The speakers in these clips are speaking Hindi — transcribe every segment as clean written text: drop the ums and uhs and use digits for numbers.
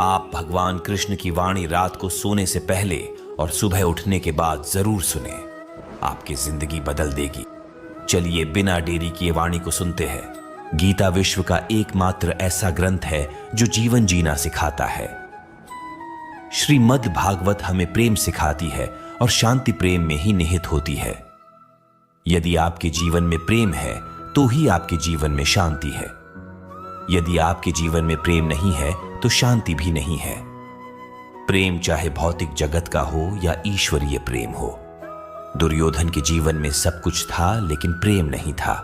आप भगवान कृष्ण की वाणी रात को सोने से पहले और सुबह उठने के बाद जरूर सुने, आपकी जिंदगी बदल देगी। चलिए बिना देरी किए वाणी को सुनते हैं। गीता विश्व का एकमात्र ऐसा ग्रंथ है जो जीवन जीना सिखाता है। श्रीमद् भागवत हमें प्रेम सिखाती है और शांति प्रेम में ही निहित होती है। यदि आपके जीवन में प्रेम है तो ही आपके जीवन में शांति है। यदि आपके जीवन में प्रेम नहीं है तो शांति भी नहीं है। प्रेम चाहे भौतिक जगत का हो या ईश्वरीय प्रेम हो। दुर्योधन के जीवन में सब कुछ था लेकिन प्रेम नहीं था।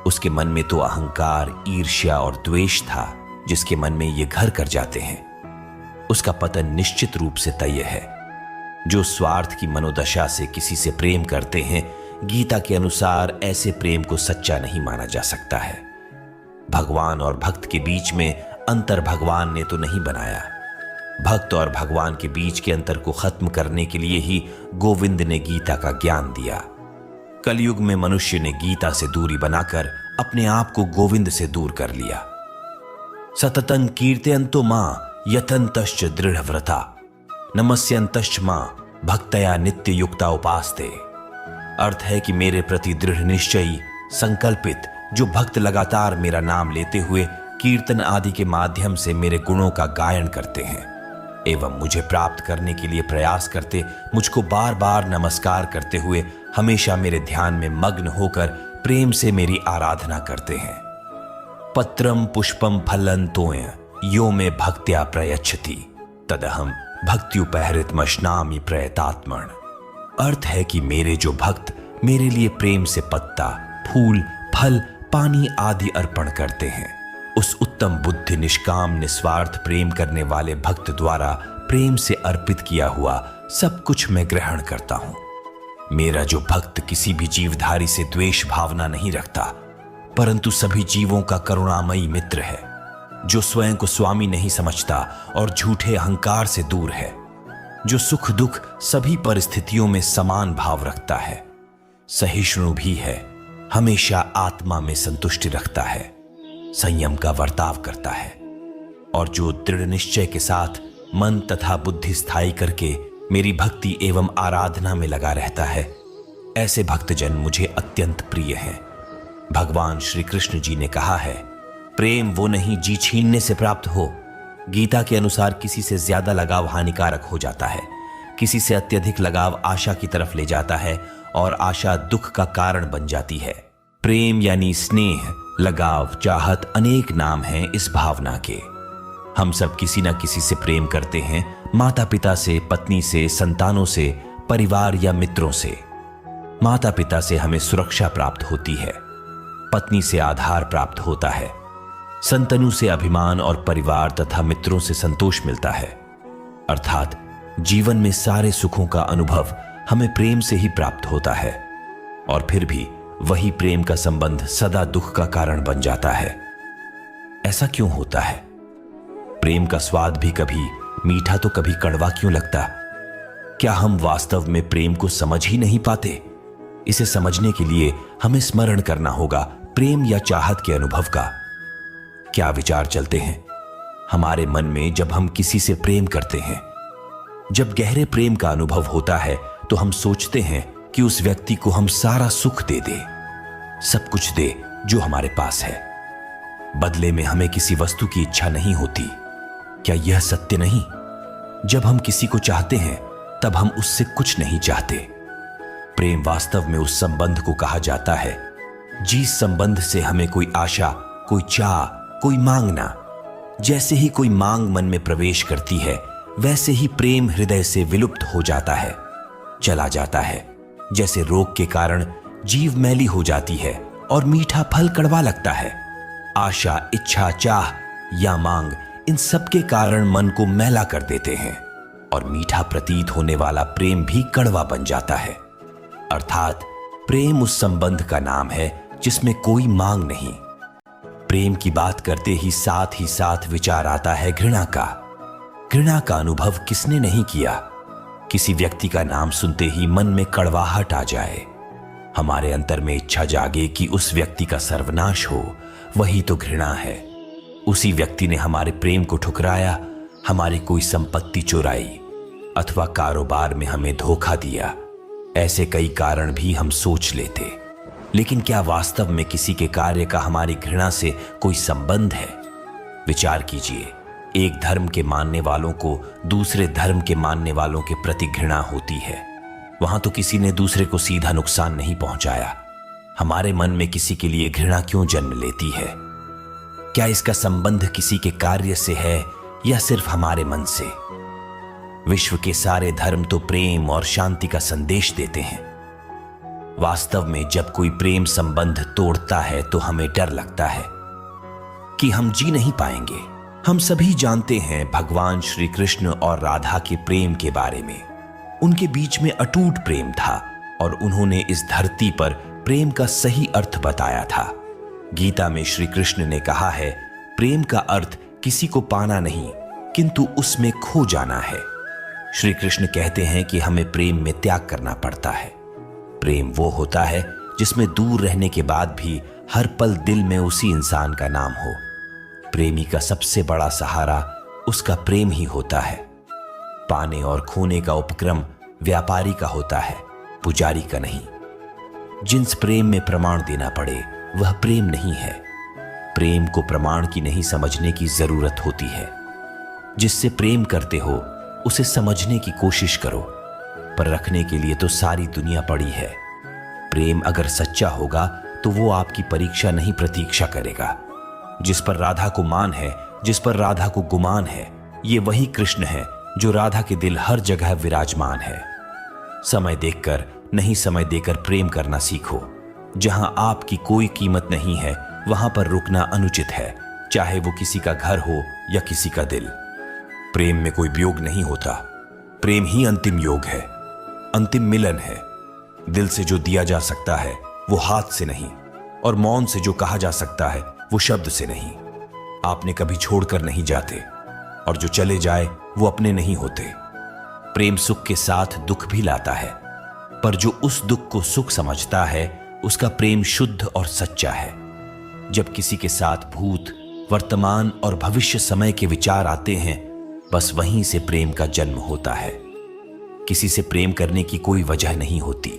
उसके मन में तो अहंकार, ईर्ष्या और द्वेष था जिसके मन में ये घर कर जाते हैं। उसका पतन निश्चित रूप से तय है। जो स्वार्थ की मनोदशा से किसी से प्रेम करते हैं, गीता के अनुसार ऐसे प्रेम को सच्चा नहीं माना जा सकता है। भगवान और भक्त के बीच में अंतर भगवान ने तो नहीं बनाया। भक्त और भगवान के बीच के अंतर को खत्म करने के लिए ही गोविंद ने गीता का ज्ञान दिया। कलयुग में मनुष्य ने गीता से दूरी बनाकर अपने आप को गोविंद से दूर कर लिया। सततं कीर्तयन्तो मां यतन्तश्च दृढ़व्रता नमस्यन्तश्च मां भक्तया नित्य युक्ता उपास्ते। अर्थ है कि मेरे प्रति दृढ़ निश्चयी संकल्पित जो भक्त लगातार मेरा नाम लेते हुए कीर्तन आदि के माध्यम से मेरे गुणों का गायन करते हैं एवं मुझे प्राप्त करने के लिए प्रयास करते, मुझको बार बार नमस्कार करते हुए हमेशा मेरे ध्यान में मग्न होकर प्रेम से मेरी आराधना करते हैं। पत्रम पुष्पम फलं तोय यो में भक्त्या प्रयच्छति तदहम भक्त्युपहृतमश्नामि प्रयतात्मन। अर्थ है कि मेरे जो भक्त मेरे लिए प्रेम से पत्ता, फूल, फल, पानी आदि अर्पण करते हैं, उस उत्तम बुद्धि निष्काम निस्वार्थ प्रेम करने वाले भक्त द्वारा प्रेम से अर्पित किया हुआ सब कुछ मैं ग्रहण करता हूं। मेरा जो भक्त किसी भी जीवधारी से द्वेष भावना नहीं रखता, परंतु सभी जीवों का करुणामयी मित्र है, जो स्वयं को स्वामी नहीं समझता और झूठे अहंकार से दूर है, जो सुख दुख सभी परिस्थितियों में समान भाव रखता है, सहिष्णु भी है, हमेशा आत्मा में संतुष्टि रखता है, संयम का बर्ताव करता है और जो दृढ़ निश्चय के साथ मन तथा बुद्धि स्थायी करके मेरी भक्ति एवं आराधना में लगा रहता है, ऐसे भक्तजन मुझे अत्यंत प्रिय हैं। भगवान श्री कृष्ण जी ने कहा है, प्रेम वो नहीं जी छीनने से प्राप्त हो। गीता के अनुसार किसी से ज्यादा लगाव हानिकारक हो जाता है। किसी से अत्यधिक लगाव आशा की तरफ ले जाता है और आशा दुख का कारण बन जाती है। प्रेम यानी स्नेह, लगाव, चाहत अनेक नाम हैं इस भावना के। हम सब किसी न किसी से प्रेम करते हैं, माता पिता से, पत्नी से, संतानों से, परिवार या मित्रों से। माता पिता से हमें सुरक्षा प्राप्त होती है, पत्नी से आधार प्राप्त होता है, संतनु से अभिमान और परिवार तथा मित्रों से संतोष मिलता है। अर्थात जीवन में सारे सुखों का अनुभव हमें प्रेम से ही प्राप्त होता है और फिर भी वही प्रेम का संबंध सदा दुख का कारण बन जाता है। ऐसा क्यों होता है? प्रेम का स्वाद भी कभी मीठा तो कभी कड़वा क्यों लगता? क्या हम वास्तव में प्रेम को समझ ही नहीं पाते? इसे समझने के लिए हमें स्मरण करना होगा प्रेम या चाहत के अनुभव का। क्या विचार चलते हैं हमारे मन में जब हम किसी से प्रेम करते हैं? जब गहरे प्रेम का अनुभव होता है तो हम सोचते हैं कि उस व्यक्ति को हम सारा सुख दे दे, सब कुछ दे जो हमारे पास है। बदले में हमें किसी वस्तु की इच्छा नहीं होती। क्या यह सत्य नहीं? जब हम किसी को चाहते हैं तब हम उससे कुछ नहीं चाहते। प्रेम वास्तव में उस संबंध को कहा जाता है जिस संबंध से हमें कोई आशा, कोई चाह, कोई मांगना। जैसे ही कोई मांग मन में प्रवेश करती है, वैसे ही प्रेम हृदय से विलुप्त हो जाता है, चला जाता है। जैसे रोग के कारण जीव मैली हो जाती है और मीठा फल कड़वा लगता है। आशा, इच्छा, चाह या मांग, इन सब के कारण मन को मैला कर देते हैं और मीठा प्रतीत होने वाला प्रेम भी कड़वा बन जाता है। अर्थात प्रेम उस संबंध का नाम है जिसमें कोई मांग नहीं। प्रेम की बात करते ही साथ विचार आता है घृणा का। घृणा का अनुभव किसने नहीं किया? किसी व्यक्ति का नाम सुनते ही मन में कड़वाहट आ जाए, हमारे अंतर में इच्छा जागे कि उस व्यक्ति का सर्वनाश हो, वही तो घृणा है। उसी व्यक्ति ने हमारे प्रेम को ठुकराया, हमारी कोई संपत्ति चुराई अथवा कारोबार में हमें धोखा दिया। ऐसे कई कारण भी हम सोच लेते, लेकिन क्या वास्तव में किसी के कार्य का हमारी घृणा से कोई संबंध है? विचार कीजिए, एक धर्म के मानने वालों को दूसरे धर्म के मानने वालों के प्रति घृणा होती है। वहां तो किसी ने दूसरे को सीधा नुकसान नहीं पहुंचाया। हमारे मन में किसी के लिए घृणा क्यों जन्म लेती है? क्या इसका संबंध किसी के कार्य से है या सिर्फ हमारे मन से? विश्व के सारे धर्म तो प्रेम और शांति का संदेश देते हैं। वास्तव में जब कोई प्रेम संबंध तोड़ता है तो हमें डर लगता है कि हम जी नहीं पाएंगे। हम सभी जानते हैं भगवान श्री कृष्ण और राधा के प्रेम के बारे में। उनके बीच में अटूट प्रेम था और उन्होंने इस धरती पर प्रेम का सही अर्थ बताया था। गीता में श्री कृष्ण ने कहा है, प्रेम का अर्थ किसी को पाना नहीं किंतु उसमें खो जाना है। श्री कृष्ण कहते हैं कि हमें प्रेम में त्याग करना पड़ता है। प्रेम वो होता है जिसमें दूर रहने के बाद भी हर पल दिल में उसी इंसान का नाम हो। प्रेमी का सबसे बड़ा सहारा उसका प्रेम ही होता है। पाने और खोने का उपक्रम व्यापारी का होता है, पुजारी का नहीं। जिस प्रेम में प्रमाण देना पड़े वह प्रेम नहीं है। प्रेम को प्रमाण की नहीं समझने की जरूरत होती है। जिससे प्रेम करते हो उसे समझने की कोशिश करो, पर रखने के लिए तो सारी दुनिया पड़ी है। प्रेम अगर सच्चा होगा तो वो आपकी परीक्षा नहीं प्रतीक्षा करेगा। जिस पर राधा को मान है, जिस पर राधा को गुमान है, ये वही कृष्ण है जो राधा के दिल हर जगह विराजमान है। समय देखकर नहीं, समय देकर प्रेम करना सीखो। जहां आपकी कोई कीमत नहीं है वहां पर रुकना अनुचित है, चाहे वो किसी का घर हो या किसी का दिल। प्रेम में कोई वियोग नहीं होता। प्रेम ही अंतिम योग है, अंतिम मिलन है। दिल से जो दिया जा सकता है वो हाथ से नहीं, और मौन से जो कहा जा सकता है वो शब्द से नहीं। आपने कभी छोड़कर नहीं जाते, और जो चले जाए वो अपने नहीं होते। प्रेम सुख के साथ दुख भी लाता है, पर जो उस दुख को सुख समझता है उसका प्रेम शुद्ध और सच्चा है। जब किसी के साथ भूत, वर्तमान और भविष्य समय के विचार आते हैं, बस वहीं से प्रेम का जन्म होता है। किसी से प्रेम करने की कोई वजह नहीं होती।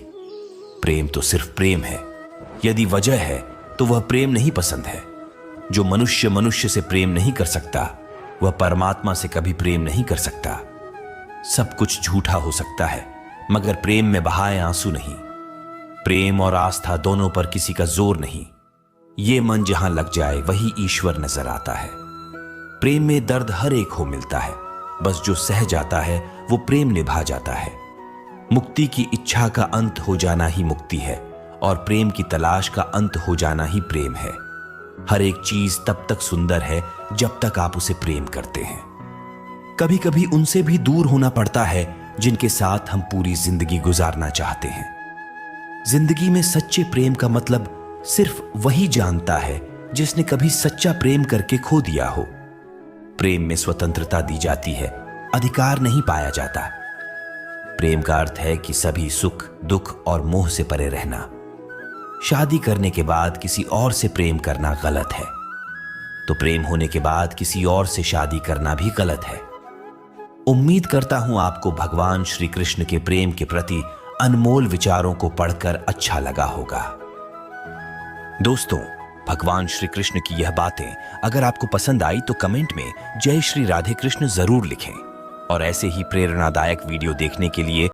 प्रेम तो सिर्फ प्रेम है। यदि वजह है तो वह प्रेम नहीं पसंद है। जो मनुष्य मनुष्य से प्रेम नहीं कर सकता वह परमात्मा से कभी प्रेम नहीं कर सकता। सब कुछ झूठा हो सकता है मगर प्रेम में बहाए आंसू नहीं। प्रेम और आस्था दोनों पर किसी का जोर नहीं। ये मन जहां लग जाए वही ईश्वर नजर आता है। प्रेम में दर्द हर एक को मिलता है, बस जो सह जाता है वो प्रेम निभा जाता है। मुक्ति की इच्छा का अंत हो जाना ही मुक्ति है, और प्रेम की तलाश का अंत हो जाना ही प्रेम है। हर एक चीज तब तक सुंदर है जब तक आप उसे प्रेम करते हैं। कभी कभी उनसे भी दूर होना पड़ता है जिनके साथ हम पूरी जिंदगी गुजारना चाहते हैं। जिंदगी में सच्चे प्रेम का मतलब सिर्फ वही जानता है जिसने कभी सच्चा प्रेम करके खो दिया हो। प्रेम में स्वतंत्रता दी जाती है, अधिकार नहीं पाया जाता। प्रेम का अर्थ है कि सभी सुख, दुख और मोह से परे रहना। शादी करने के बाद किसी और से प्रेम करना गलत है, तो प्रेम होने के बाद किसी और से शादी करना भी गलत है। उम्मीद करता हूं आपको भगवान श्री कृष्ण के प्रेम के प्रति अनमोल विचारों को पढ़कर अच्छा लगा होगा। दोस्तों, भगवान श्री कृष्ण की यह बातें अगर आपको पसंद आई तो कमेंट में जय श्री राधे कृष्ण जरूर लिखें, और ऐसे ही प्रेरणादायक वीडियो देखने के लिए